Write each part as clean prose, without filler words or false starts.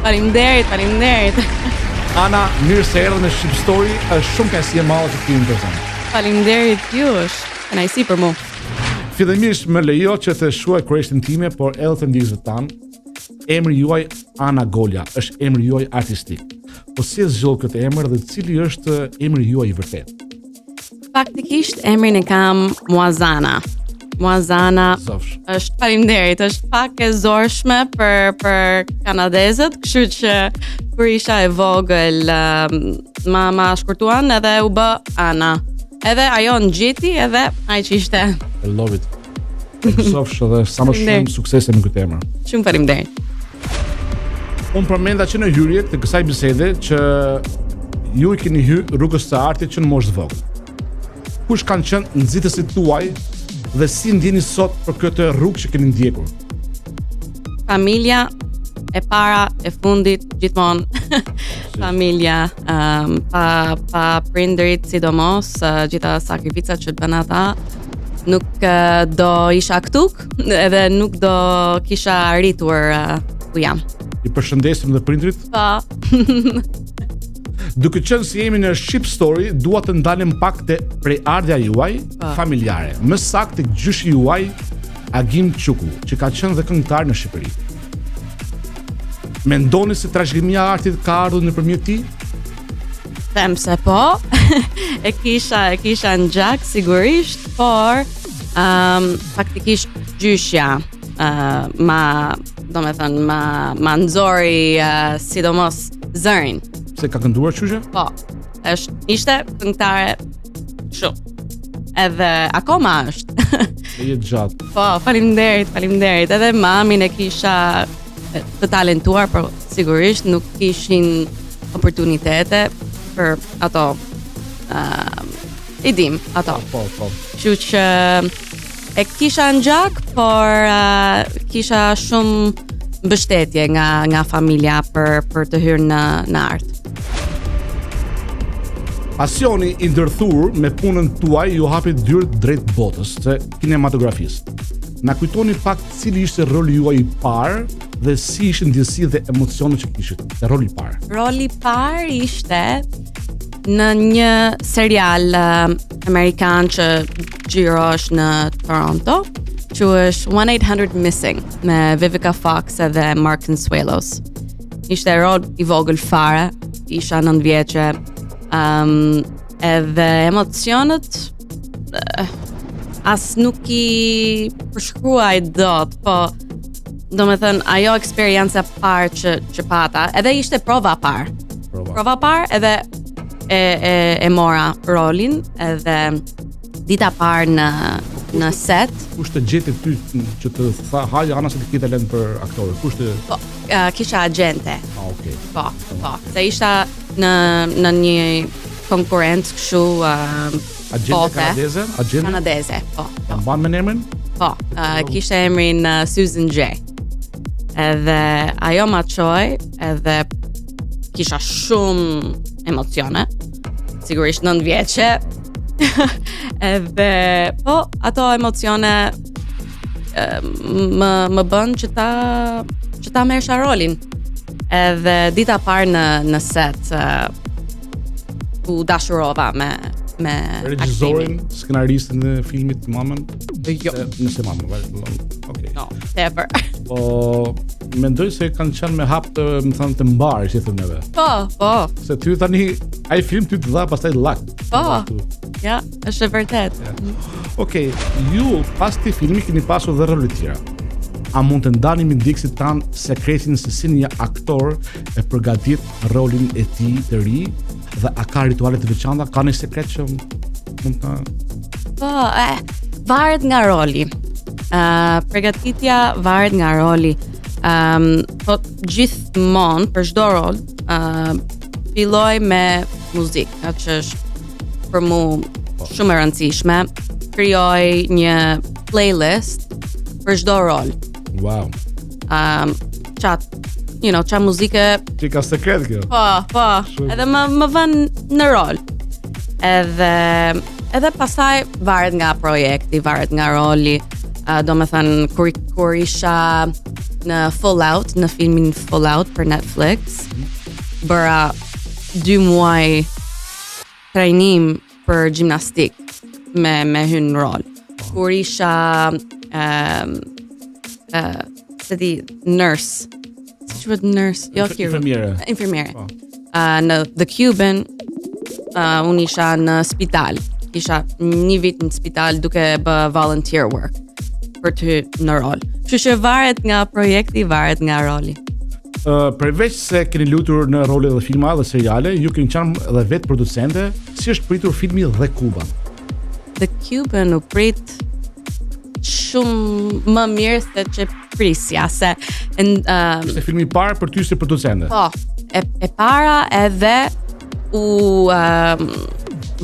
Faleminderit. Ana, mirë se erdhe në Shqip Story, është shumë kënaqësi e madhe që ti më prezant. Faleminderit ju, është kënaqësi për mua. Fillimisht më lejo që të shuaj kurreshtin time, por edhe të ndjekësit tan. Emri juaj Ana Golja është emri juaj artistik. Po si e zgjodh këtë emër dhe cili është emri juaj i vërtet? Faktikisht emrin e kam Muazana. Muazana është faleminderit, është pak e zorshme për kanadezët, kështu që kur isha e vogël ma shkurtuan edhe u bë Ana. Edhe ajo ngjiti edhe ai që ishte. I love it. Mësofsh edhe sa më shumë suksese me këtë emër. Shumë faleminderit. Unë përmenda që në hyrje të kësaj bisede që ju i keni hyrë rrugës së artit që në moshë të vogël. Kush kanë qenë nxitësit tuaj dhe si ndjeni sot për këtë rrugë që keni ndjekur? Familja e para, e fundit, gjithmonë familja, pa prindrit sidomos, gjitha sakrificat që të bën ata, nuk do isha këtu, edhe nuk do kisha arritur ku jam. I përshëndesim dhe prindrit? Pa. Duke qenë si jemi në Shqip Story, dua të ndalim pak te prejardhja juaj familjare. Më saktë gjyshi juaj Agim Quku, që ka qenë dhe këngëtar në Shqipëri. Mendoni se trashëgimia e artit ka ardhur nëpërmjet tij? Them se po. e kisha në gjak sigurisht, por faktikisht gjyshja ma nxori sidomos zërin. Se ka kënduar qyshe? Po, ishte këngëtare shumë. Edhe akoma është. E jetë gjatë. Po, faleminderit. Edhe mamin e kisha të talentuar, por sigurisht nuk kishin oportunitete për ato. I dim ato. Po. Kështu që e kisha në gjak, por kisha shumë mbështetje nga familja për të hyrë në art. Pasioni i ndërthur me punën tuaj ju hapi dyert drejt botës së kinematografisë. Na kujtoni pak cili ishte roli juaj i parë dhe si ishin ndjesitë dhe emocionet që kishit te roli i parë? Roli i parë ishte në një serial amerikan që xhirohesh në Toronto, që është 1-800-MISSING me Vivica Fox edhe Mark Consuelos. Ishte rol i vogël fare, isha 9 vjeçe, edhe emocionet as nuk i përshkruaj dot, po do me thënë ajo eksperjenca parë që pata, edhe ishte prova parë. Prova parë edhe e mora rolin, edhe dita parë në set. Kush të gjeti ty që të tha hajde Ana se ti ke talent për aktorë? Kush të Po, kisha agjente. Okay. Po. Se isha në një konkurrencë kështu Agente kanadeze? Po. Ta mban me emrin? Po, kishte emrin Susan J. Edhe ajo ma çoi, edhe kisha shumë emocione. Sigurisht 9 vjeçe. Edhe po, ato emocione më bën që ta merrsha rolin. Edhe dita parë në set u dashurova me regjisorin, skenaristin e filmit mamën? Jo. Nëse mamën, okay. No, ever. Po, mendoj se kanë qenë me hap të, më thënë, të mbarë, si thënë neve. Po. Se ty tani, ai film ty të dha pastaj lak. Po. Ja, është e vërtet. Okej, ju pas këtij filmi keni pasur dhe role të tjera. A mund të ndani me ndjekësit tanë sekretin se si një aktor e përgatit rolin e tij të ri dhe a ka rituale të veçanta? Ka një sekret që mund të... Po, varet nga roli. Përgatitja varet nga roli. Po gjithmonë për çdo rol filloj me muzikë, që është për mua shumë e rëndësishme. Krijoj një playlist për çdo rol. Wow. Qa muzike... Që ka sekret kjo? Po. Edhe më vën në rol. Edhe pastaj varet nga projekti, varet nga roli. Do me thënë, kur isha në Fallout, në filmin Fallout për Netflix. Bëra 2 muaj trajnim për gjimnastik me hyn në rol. Kur isha nurse. Si quhet nurse? Jo, infirmiere. Në The Cuban, unë isha në spital. Isha 1 vit në spital duke bë volunteer work për të në rol. Kështu që varet nga projekti, varet nga roli. Përveç se keni lutur në role dhe filma dhe seriale, ju keni qenë edhe vetë producente, si është pritur filmi The Cuban? The Cuban u prit shumë më mirë se që prisja, se ishte filmi I parë për ty si producente. Po, e para edhe u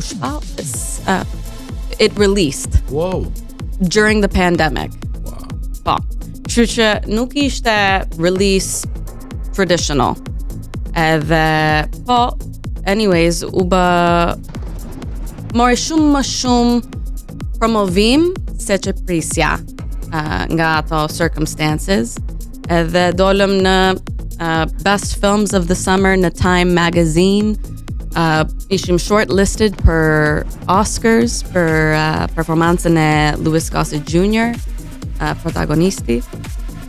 shpau, it released. Wow. During the pandemic. Wow. Po. Kështu që nuk ishte release traditional. Edhe po, anyways, u bë mori shumë më shumë promovim se që prisja nga ato circumstances. Edhe dolëm në Best Films of the Summer në Time Magazine. Ishim shortlisted për Oscars për performancën e Louis Gossett Jr., protagonisti.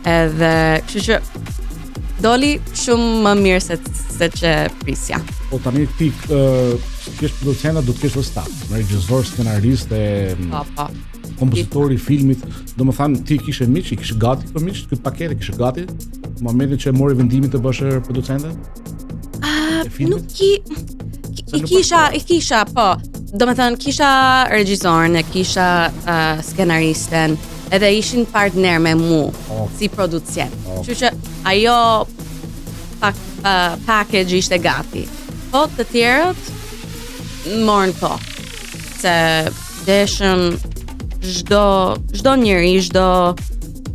Edhe kështu që doli shumë më mirë se që prisja. Po tani ti kesh producenta, do të kesh staf, regjisor, skenarist e kompozitori I filmit. Domethënë ti kishe miq, I kishe gati këto miq, këtë paketë kishe gati në momentin që mori vendimin të bësh producente? Nuk I kisha, po. Domethënë kisha regjisorin, kisha skenaristen, edhe ishin partner me mu si producent. Kështu që ajo package ishte gati. Po të tjerët morën po. Se deshëm çdo njeri, çdo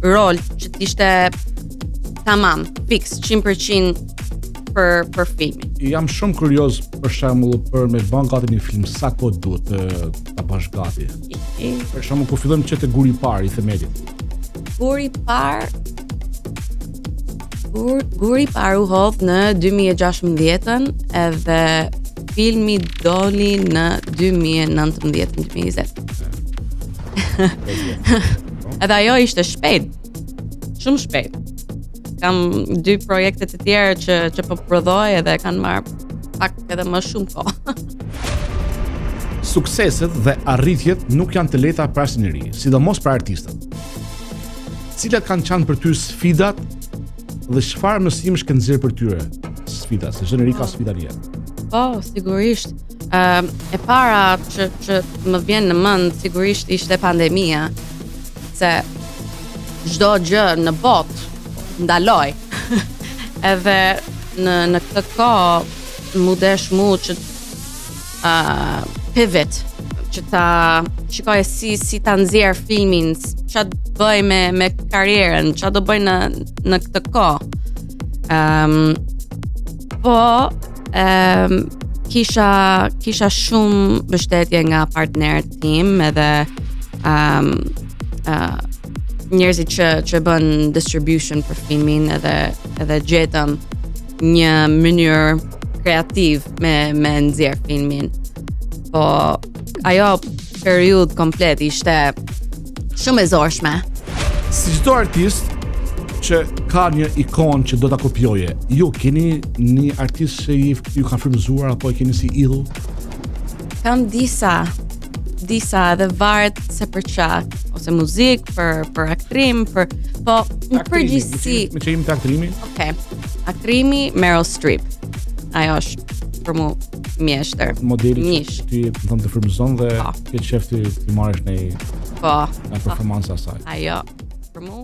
rol që t'ishte tamam, fix, 100% për filmin. Jam shumë kurioz për shembull për me bën gati një film, sa kohë duhet ta bash gati? Për shembull kur fillojmë që te guri I parë I themelit. Guri I parë u hodh në 2016 edhe filmi doli në 2019-2020. Edhe ajo ishte shpejt. Shumë shpejt. Kam 2 projekte të tjera që po prodhoj edhe kanë marrë pak edhe më shumë kohë. Sukseset dhe arritjet nuk janë të lehta për asnjëri, sidomos për artistët. Cilat kanë qenë për ty sfidat dhe çfarë mësimsh ke nxjerr për tyre sfidat, se çdo njeri ka sfida e vet. Po, sigurisht. E para që më vjen në mend sigurisht ishte pandemia, se çdo gjë në botë ndaloj. Edhe në këtë kohë mu desh mu që pivot, që ta shikoj si ta nxjerr filmin, ç'a do bëj me karrierën, ç'a do bëj në këtë kohë. Po kisha shumë mbështetje nga partnerët tim edhe njerëzit që bën distribution për filmin edhe gjetëm një mënyrë kreativ me nxjerr filmin. Po ajo periudhë komplet ishte shumë e zorshme. Si çdo artist që ka një ikonë që do ta kopjoje, ju keni një artist që ju ka frymëzuar apo e keni si idhull? Kam disa edhe varet se për çfarë, ose muzik, për aktrim, po në përgjithësi. Me çim të aktrimi? Okej. Aktrimi Meryl Streep. Ajo është për mu mjeshtër. Modeli që ti të frymëzon dhe ke qef ti marrësh në Po. Në performancë asaj. Ajo për mu